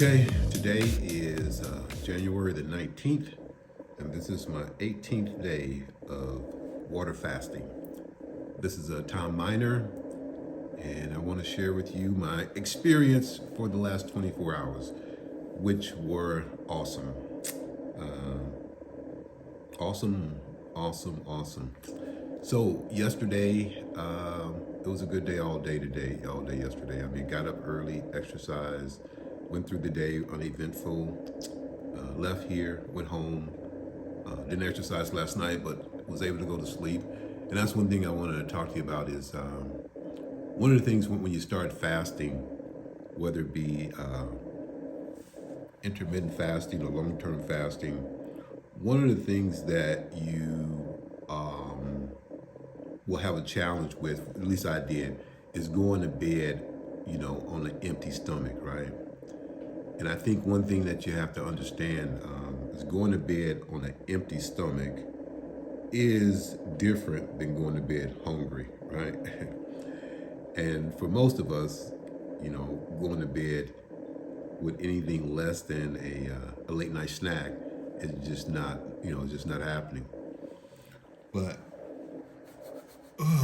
Okay, today is January the 19th, and this is my 18th day of water fasting. This is Tom Miner, and I want to share with you my experience for the last 24 hours, which were awesome. Awesome, awesome, awesome. So yesterday, it was a good day all day yesterday. I mean, got up early, exercised, went through the day uneventful, left here, went home, didn't exercise last night, but was able to go to sleep. And that's one thing I wanted to talk to you about is one of the things when you start fasting, whether it be intermittent fasting or long-term fasting, one of the things that you will have a challenge with, at least I did, is going to bed, on an empty stomach, right? And I think one thing that you have to understand is going to bed on an empty stomach is different than going to bed hungry, right? And for most of us, going to bed with anything less than a late night snack is just not, just not happening. But,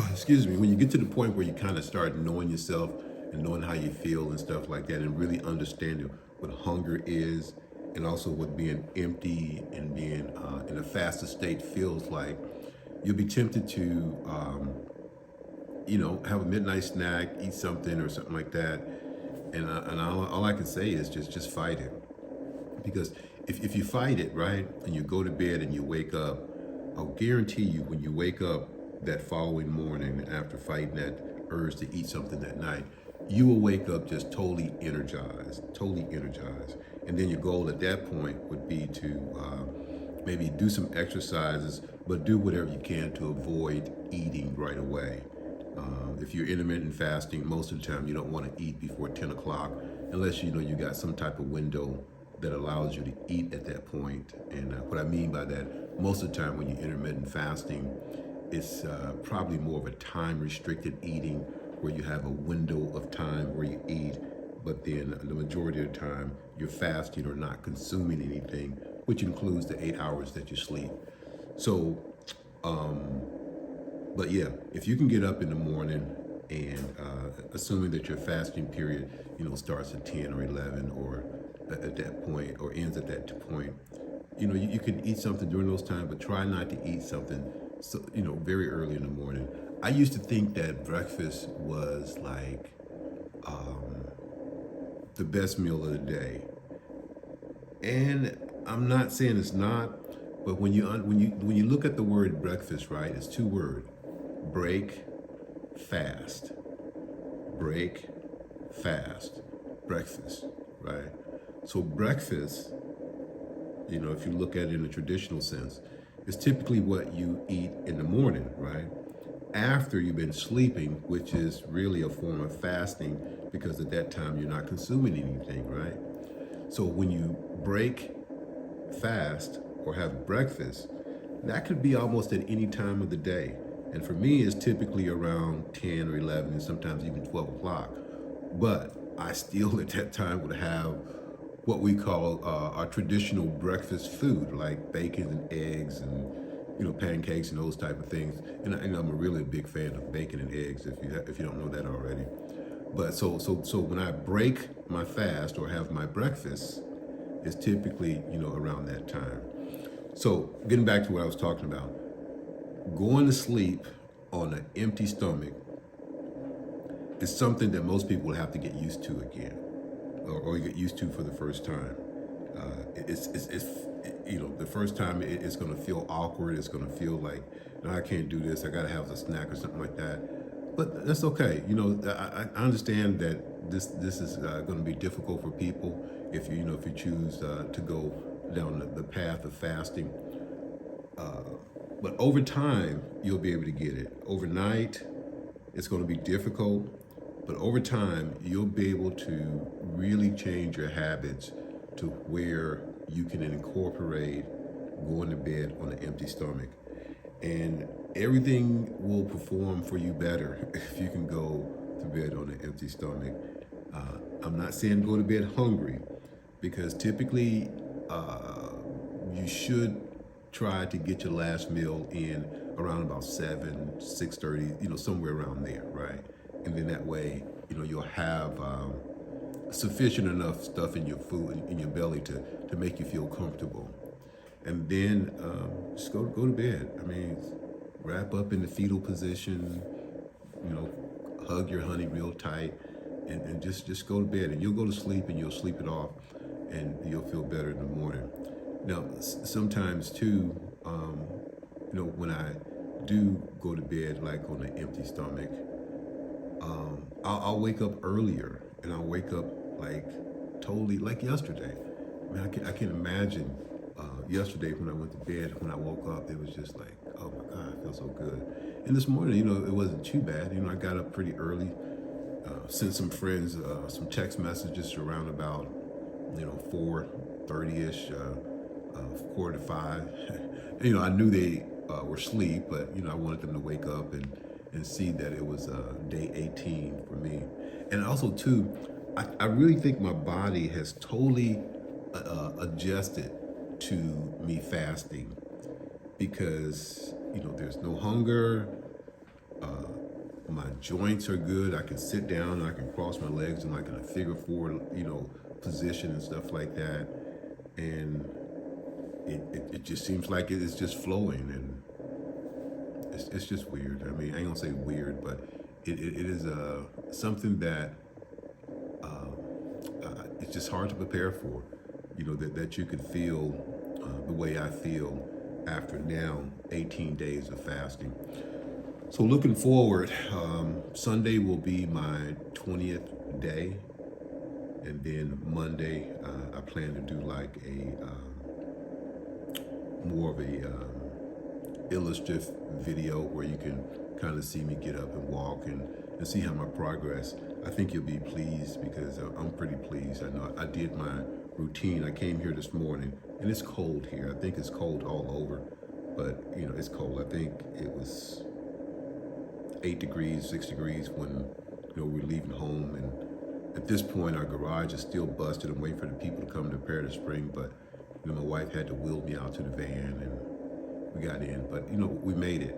excuse me, when you get to the point where you kind of start knowing yourself and knowing how you feel and stuff like that, and really understanding what hunger is, and also what being empty and being in a fasted state feels like, you'll be tempted to, have a midnight snack, eat something or something like that. And all I can say is just fight it. Because if you fight it, right, and you go to bed and you wake up, I'll guarantee you when you wake up that following morning after fighting that urge to eat something that night, you will wake up just totally energized. And then your goal at that point would be to maybe do some exercises, but do whatever you can to avoid eating right away. If you're intermittent fasting, most of the time you don't want to eat before 10 o'clock, unless you got some type of window that allows you to eat at that point. And what I mean by that, most of the time when you're intermittent fasting, it's probably more of a time-restricted eating where you have a window of time where you eat, but then the majority of the time you're fasting or not consuming anything, which includes the 8 hours that you sleep. So, but yeah, if you can get up in the morning and assuming that your fasting period, starts at 10 or 11 or at that point or ends at that point, you can eat something during those times, but try not to eat something very early in the morning. I used to think that breakfast was like the best meal of the day, and I'm not saying it's not, but when you look at the word breakfast, right, it's two words: break, fast. Break, fast. Breakfast, right? So breakfast, if you look at it in a traditional sense, is typically what you eat in the morning, right? After you've been sleeping, which is really a form of fasting because at that time you're not consuming anything, right? So when you break fast or have breakfast, that could be almost at any time of the day. And for me, it's typically around 10 or 11 and sometimes even 12 o'clock. But I still at that time would have what we call our traditional breakfast food, like bacon and eggs and pancakes and those type of things. And I'm a really big fan of bacon and eggs, if you don't know that already. But so when I break my fast or have my breakfast, it's typically around that time. So getting back to what I was talking about, going to sleep on an empty stomach is something that most people will have to get used to again, or get used to for the first time. It's the first time it's going to feel awkward. It's going to feel like, no, I can't do this. I got to have a snack or something like that. But that's okay. I understand that this is going to be difficult for people if you choose to go down the path of fasting. But over time, you'll be able to get it. Overnight, it's going to be difficult. But over time, you'll be able to really change your habits to where you can incorporate going to bed on an empty stomach. And everything will perform for you better if you can go to bed on an empty stomach. I'm not saying go to bed hungry, because typically you should try to get your last meal in around about 6:30, somewhere around there, right? And then that way, you'll have sufficient enough stuff in your food, in your belly to make you feel comfortable. And then just go to bed. I mean, wrap up in the fetal position, hug your honey real tight, and just go to bed. And you'll go to sleep and you'll sleep it off, and you'll feel better in the morning. Now, sometimes too, when I do go to bed, like on an empty stomach, I'll wake up earlier, and I'll wake up like totally like yesterday. I mean, I can imagine yesterday when I went to bed, when I woke up, it was just like, oh my God, I feel so good. And this morning, it wasn't too bad. I got up pretty early, sent some friends some text messages around about 4:30ish, 4 to 5. I knew they were asleep, but I wanted them to wake up and see that it was day 18 for me. And also too, I really think my body has totally adjusted to me fasting, because there's no hunger. My joints are good. I can sit down, I can cross my legs in like in a figure four, position and stuff like that. And it just seems like it is just flowing, and it's just weird. I mean, I ain't gonna say weird, but it is something that it's just hard to prepare for. That you could feel the way I feel after now 18 days of fasting. So looking forward, Sunday will be my 20th day, and then Monday I plan to do like a more of a illustrative video where you can kind of see me get up and walk and see how my progress. I think you'll be pleased, because I'm pretty pleased. I know I did my routine. I came here this morning, and it's cold here. I think it's cold all over, but it's cold. I think it was 8 degrees, 6 degrees when we're leaving home. And at this point, our garage is still busted. I'm waiting for the people to come to repair the spring, but my wife had to wheel me out to the van, and we got in. But we made it.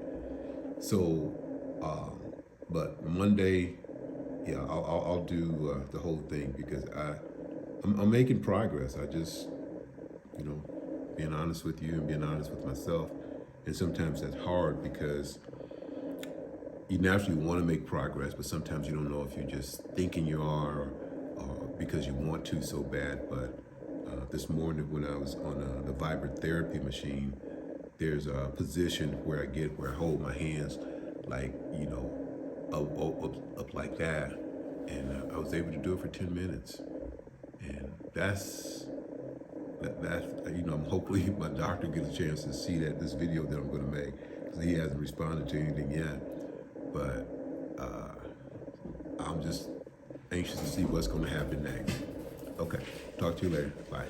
So, but Monday, yeah, I'll do the whole thing, because I'm making progress. I just being honest with you and being honest with myself, and sometimes that's hard, because you naturally want to make progress, but sometimes you don't know if you're just thinking you are, or because you want to so bad. But this morning when I was on the vibrant therapy machine, there's a position where I hold my hands like, up like that. And I was able to do it for 10 minutes. And that's hopefully my doctor gets a chance to see this video that I'm going to make, because he hasn't responded to anything yet. But I'm just anxious to see what's going to happen next. Okay, talk to you later. Bye.